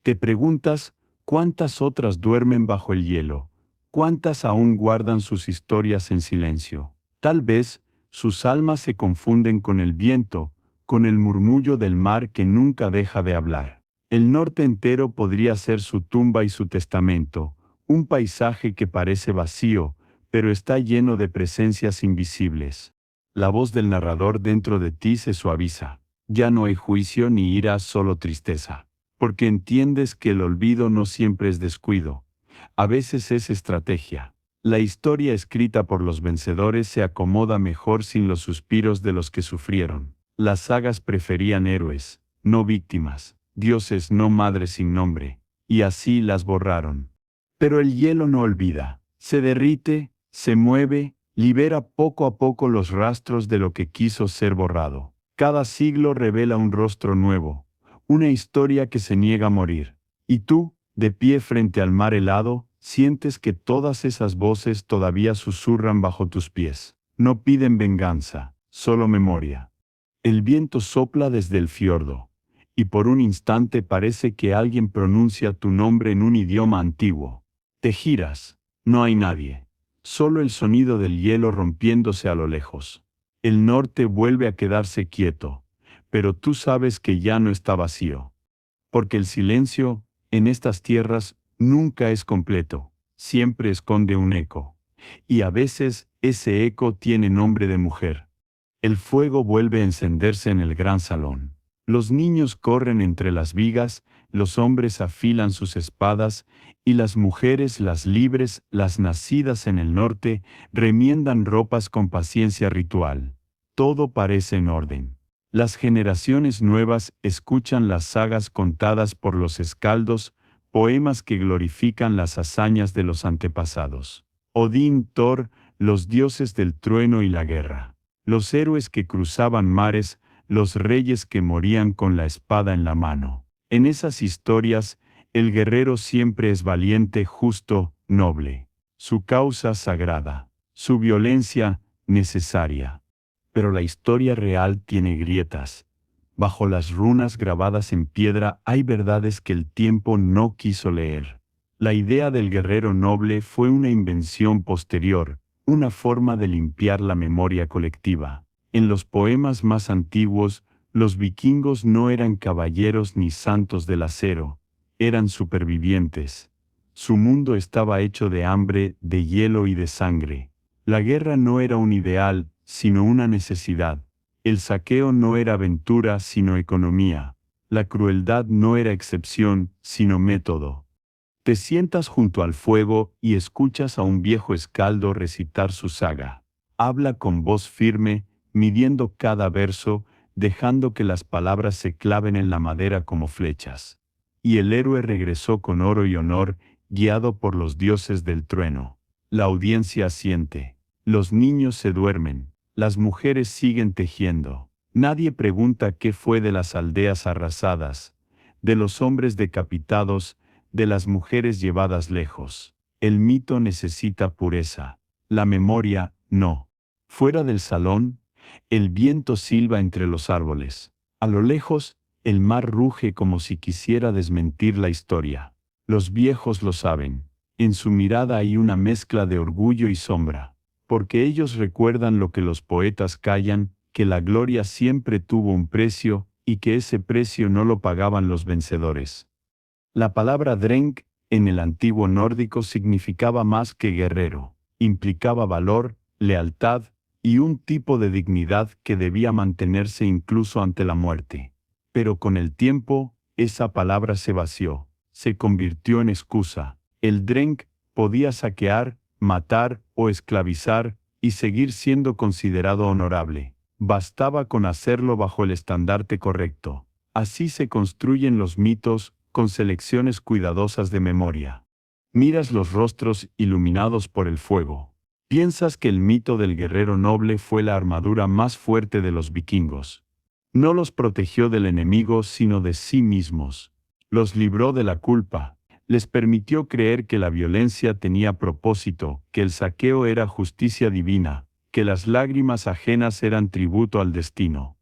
Te preguntas, ¿cuántas otras duermen bajo el hielo? ¿Cuántas aún guardan sus historias en silencio? Tal vez, sus almas se confunden con el viento, con el murmullo del mar que nunca deja de hablar. El norte entero podría ser su tumba y su testamento, un paisaje que parece vacío, pero está lleno de presencias invisibles. La voz del narrador dentro de ti se suaviza. Ya no hay juicio ni ira, solo tristeza. Porque entiendes que el olvido no siempre es descuido. A veces es estrategia. La historia escrita por los vencedores se acomoda mejor sin los suspiros de los que sufrieron. Las sagas preferían héroes, no víctimas, dioses no madres sin nombre, y así las borraron. Pero el hielo no olvida. Se derrite, se mueve, libera poco a poco los rastros de lo que quiso ser borrado. Cada siglo revela un rostro nuevo, una historia que se niega a morir. Y tú, de pie frente al mar helado, sientes que todas esas voces todavía susurran bajo tus pies. No piden venganza, solo memoria. El viento sopla desde el fiordo, y por un instante parece que alguien pronuncia tu nombre en un idioma antiguo. Te giras, no hay nadie, solo el sonido del hielo rompiéndose a lo lejos. El norte vuelve a quedarse quieto, pero tú sabes que ya no está vacío. Porque el silencio, en estas tierras, nunca es completo, siempre esconde un eco. Y a veces ese eco tiene nombre de mujer. El fuego vuelve a encenderse en el gran salón. Los niños corren entre las vigas, los hombres afilan sus espadas, y las mujeres, las libres, las nacidas en el norte, remiendan ropas con paciencia ritual. Todo parece en orden. Las generaciones nuevas escuchan las sagas contadas por los escaldos, poemas que glorifican las hazañas de los antepasados. Odín, Thor, los dioses del trueno y la guerra. Los héroes que cruzaban mares, los reyes que morían con la espada en la mano. En esas historias, el guerrero siempre es valiente, justo, noble. Su causa sagrada. Su violencia necesaria. Pero la historia real tiene grietas. Bajo las runas grabadas en piedra hay verdades que el tiempo no quiso leer. La idea del guerrero noble fue una invención posterior, una forma de limpiar la memoria colectiva. En los poemas más antiguos, los vikingos no eran caballeros ni santos del acero, eran supervivientes. Su mundo estaba hecho de hambre, de hielo y de sangre. La guerra no era un ideal, sino una necesidad. El saqueo no era aventura, sino economía. La crueldad no era excepción, sino método. Te sientas junto al fuego y escuchas a un viejo escaldo recitar su saga. Habla con voz firme, midiendo cada verso, dejando que las palabras se claven en la madera como flechas. Y el héroe regresó con oro y honor, guiado por los dioses del trueno. La audiencia asiente. Los niños se duermen. Las mujeres siguen tejiendo. Nadie pregunta qué fue de las aldeas arrasadas, de los hombres decapitados, de las mujeres llevadas lejos. El mito necesita pureza. La memoria, no. Fuera del salón, el viento silba entre los árboles. A lo lejos, el mar ruge como si quisiera desmentir la historia. Los viejos lo saben. En su mirada hay una mezcla de orgullo y sombra. Porque ellos recuerdan lo que los poetas callan, que la gloria siempre tuvo un precio, y que ese precio no lo pagaban los vencedores. La palabra Dreng, en el antiguo nórdico significaba más que guerrero, implicaba valor, lealtad, y un tipo de dignidad que debía mantenerse incluso ante la muerte. Pero con el tiempo, esa palabra se vació, se convirtió en excusa. El Drenk podía saquear, matar o esclavizar y seguir siendo considerado honorable. Bastaba con hacerlo bajo el estandarte correcto. Así se construyen los mitos, con selecciones cuidadosas de memoria. Miras los rostros iluminados por el fuego. Piensas que el mito del guerrero noble fue la armadura más fuerte de los vikingos. No los protegió del enemigo, sino de sí mismos. Los libró de la culpa. Les permitió creer que la violencia tenía propósito, que el saqueo era justicia divina, que las lágrimas ajenas eran tributo al destino.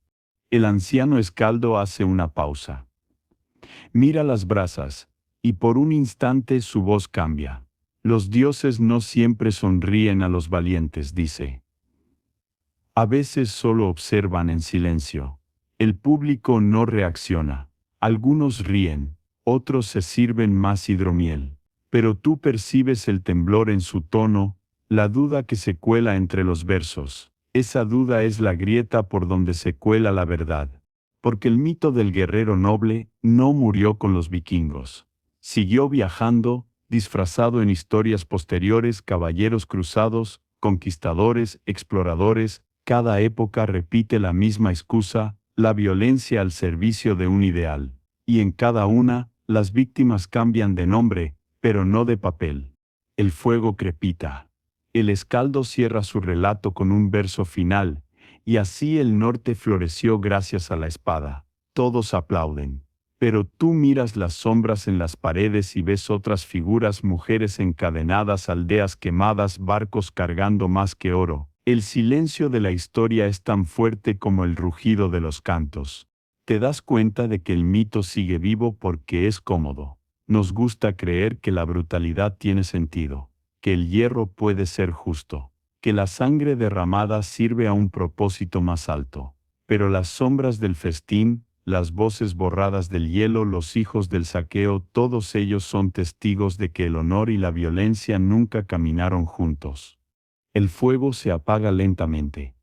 El anciano Escaldo hace una pausa. Mira las brasas, y por un instante su voz cambia. Los dioses no siempre sonríen a los valientes, dice. A veces solo observan en silencio. El público no reacciona. Algunos ríen, otros se sirven más hidromiel. Pero tú percibes el temblor en su tono, la duda que se cuela entre los versos. Esa duda es la grieta por donde se cuela la verdad. Porque el mito del guerrero noble no murió con los vikingos. Siguió viajando, disfrazado en historias posteriores, caballeros cruzados, conquistadores, exploradores. Cada época repite la misma excusa, la violencia al servicio de un ideal. Y en cada una, las víctimas cambian de nombre, pero no de papel. El fuego crepita. El Escaldo cierra su relato con un verso final, y así el norte floreció gracias a la espada. Todos aplauden. Pero tú miras las sombras en las paredes y ves otras figuras, mujeres encadenadas, aldeas quemadas, barcos cargando más que oro. El silencio de la historia es tan fuerte como el rugido de los cantos. Te das cuenta de que el mito sigue vivo porque es cómodo. Nos gusta creer que la brutalidad tiene sentido, que el hierro puede ser justo, que la sangre derramada sirve a un propósito más alto. Pero las sombras del festín, las voces borradas del hielo, los hijos del saqueo, todos ellos son testigos de que el honor y la violencia nunca caminaron juntos. El fuego se apaga lentamente.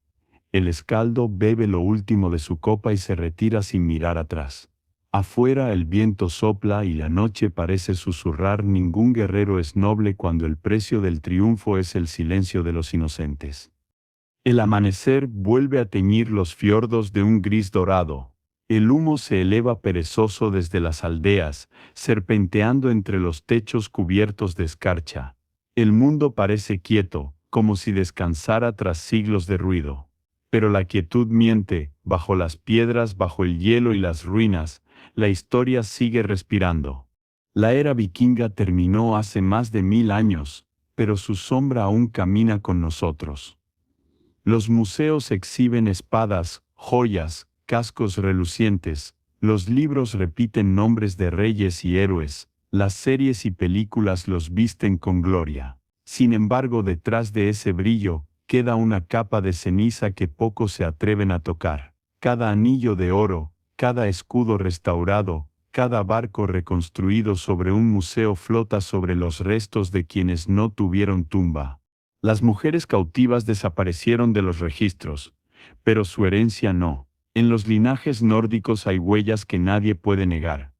El Escaldo bebe lo último de su copa y se retira sin mirar atrás. Afuera el viento sopla y la noche parece susurrar. Ningún guerrero es noble cuando el precio del triunfo es el silencio de los inocentes. El amanecer vuelve a teñir los fiordos de un gris dorado. El humo se eleva perezoso desde las aldeas, serpenteando entre los techos cubiertos de escarcha. El mundo parece quieto, como si descansara tras siglos de ruido. Pero la quietud miente, bajo las piedras, bajo el hielo y las ruinas, la historia sigue respirando. La era vikinga terminó hace más de 1000 años, pero su sombra aún camina con nosotros. Los museos exhiben espadas, joyas, cascos relucientes, los libros repiten nombres de reyes y héroes, las series y películas los visten con gloria. Sin embargo, detrás de ese brillo, queda una capa de ceniza que pocos se atreven a tocar. Cada anillo de oro, cada escudo restaurado, cada barco reconstruido sobre un museo flota sobre los restos de quienes no tuvieron tumba. Las mujeres cautivas desaparecieron de los registros, pero su herencia no. En los linajes nórdicos hay huellas que nadie puede negar.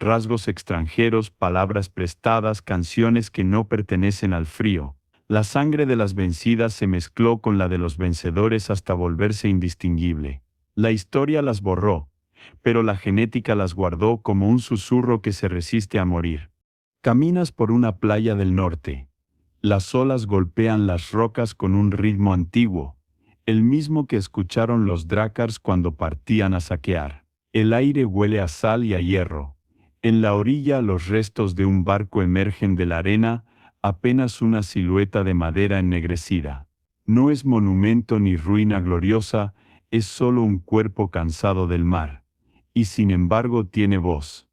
Rasgos extranjeros, palabras prestadas, canciones que no pertenecen al frío. La sangre de las vencidas se mezcló con la de los vencedores hasta volverse indistinguible. La historia las borró, pero la genética las guardó como un susurro que se resiste a morir. Caminas por una playa del norte. Las olas golpean las rocas con un ritmo antiguo, el mismo que escucharon los drácars cuando partían a saquear. El aire huele a sal y a hierro. En la orilla los restos de un barco emergen de la arena, apenas una silueta de madera ennegrecida. No es monumento ni ruina gloriosa, es solo un cuerpo cansado del mar. Y sin embargo tiene voz.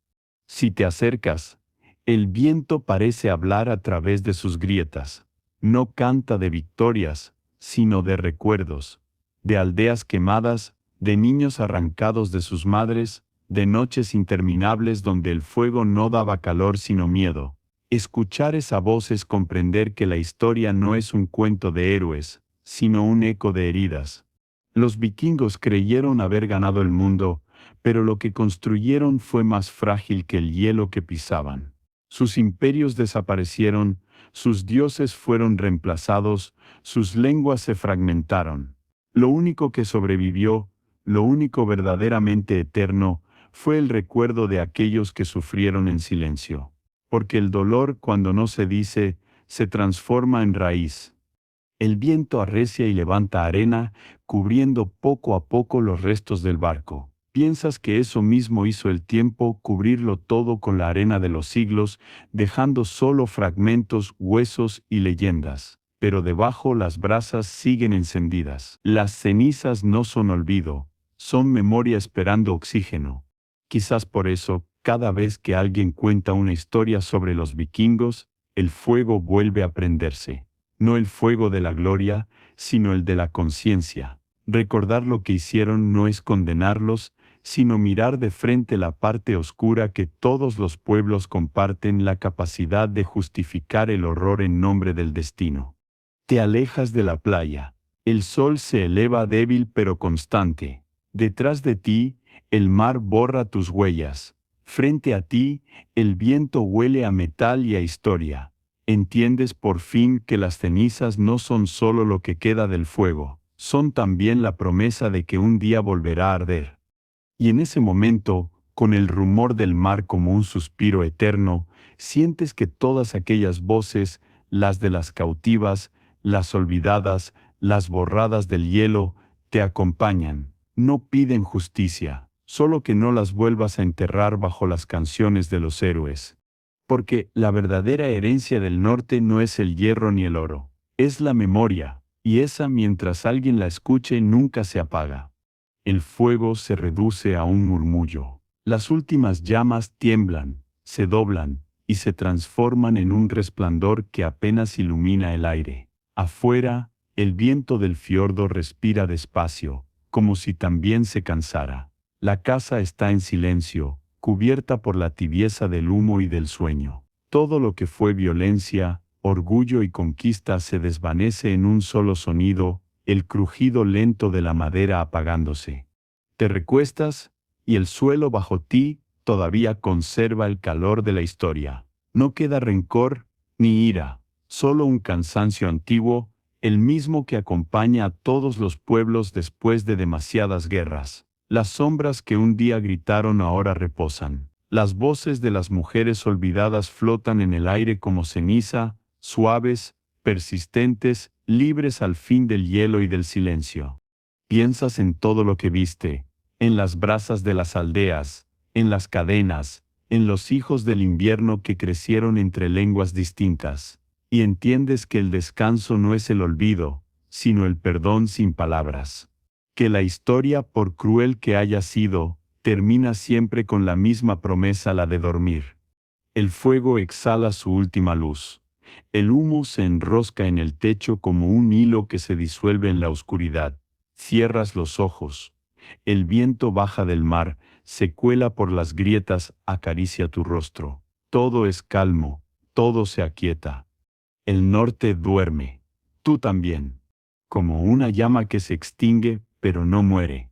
Si te acercas, el viento parece hablar a través de sus grietas. No canta de victorias, sino de recuerdos, de aldeas quemadas, de niños arrancados de sus madres, de noches interminables donde el fuego no daba calor sino miedo. Escuchar esa voz es comprender que la historia no es un cuento de héroes, sino un eco de heridas. Los vikingos creyeron haber ganado el mundo, pero lo que construyeron fue más frágil que el hielo que pisaban. Sus imperios desaparecieron, sus dioses fueron reemplazados, sus lenguas se fragmentaron. Lo único que sobrevivió, lo único verdaderamente eterno, fue el recuerdo de aquellos que sufrieron en silencio. Porque el dolor, cuando no se dice, se transforma en raíz. El viento arrecia y levanta arena, cubriendo poco a poco los restos del barco. Piensas que eso mismo hizo el tiempo, cubrirlo todo con la arena de los siglos, dejando solo fragmentos, huesos y leyendas. Pero debajo las brasas siguen encendidas. Las cenizas no son olvido, son memoria esperando oxígeno. Quizás por eso, cada vez que alguien cuenta una historia sobre los vikingos, el fuego vuelve a prenderse. No el fuego de la gloria, sino el de la conciencia. Recordar lo que hicieron no es condenarlos, sino mirar de frente la parte oscura que todos los pueblos comparten, la capacidad de justificar el horror en nombre del destino. Te alejas de la playa. El sol se eleva débil pero constante. Detrás de ti, el mar borra tus huellas. Frente a ti, el viento huele a metal y a historia. Entiendes por fin que las cenizas no son solo lo que queda del fuego, son también la promesa de que un día volverá a arder. Y en ese momento, con el rumor del mar como un suspiro eterno, sientes que todas aquellas voces, las de las cautivas, las olvidadas, las borradas del hielo, te acompañan. No piden justicia, solo que no las vuelvas a enterrar bajo las canciones de los héroes. Porque la verdadera herencia del norte no es el hierro ni el oro, es la memoria, y esa mientras alguien la escuche nunca se apaga. El fuego se reduce a un murmullo. Las últimas llamas tiemblan, se doblan, y se transforman en un resplandor que apenas ilumina el aire. Afuera, el viento del fiordo respira despacio, como si también se cansara. La casa está en silencio, cubierta por la tibieza del humo y del sueño. Todo lo que fue violencia, orgullo y conquista se desvanece en un solo sonido, el crujido lento de la madera apagándose. Te recuestas, y el suelo bajo ti todavía conserva el calor de la historia. No queda rencor ni ira, solo un cansancio antiguo, el mismo que acompaña a todos los pueblos después de demasiadas guerras. Las sombras que un día gritaron ahora reposan. Las voces de las mujeres olvidadas flotan en el aire como ceniza, suaves, persistentes, libres al fin del hielo y del silencio. Piensas en todo lo que viste, en las brasas de las aldeas, en las cadenas, en los hijos del invierno que crecieron entre lenguas distintas, y entiendes que el descanso no es el olvido, sino el perdón sin palabras. Que la historia, por cruel que haya sido, termina siempre con la misma promesa, la de dormir. El fuego exhala su última luz. El humo se enrosca en el techo como un hilo que se disuelve en la oscuridad. Cierras los ojos. El viento baja del mar, se cuela por las grietas, acaricia tu rostro. Todo es calmo, todo se aquieta. El norte duerme. Tú también. Como una llama que se extingue, pero no muere.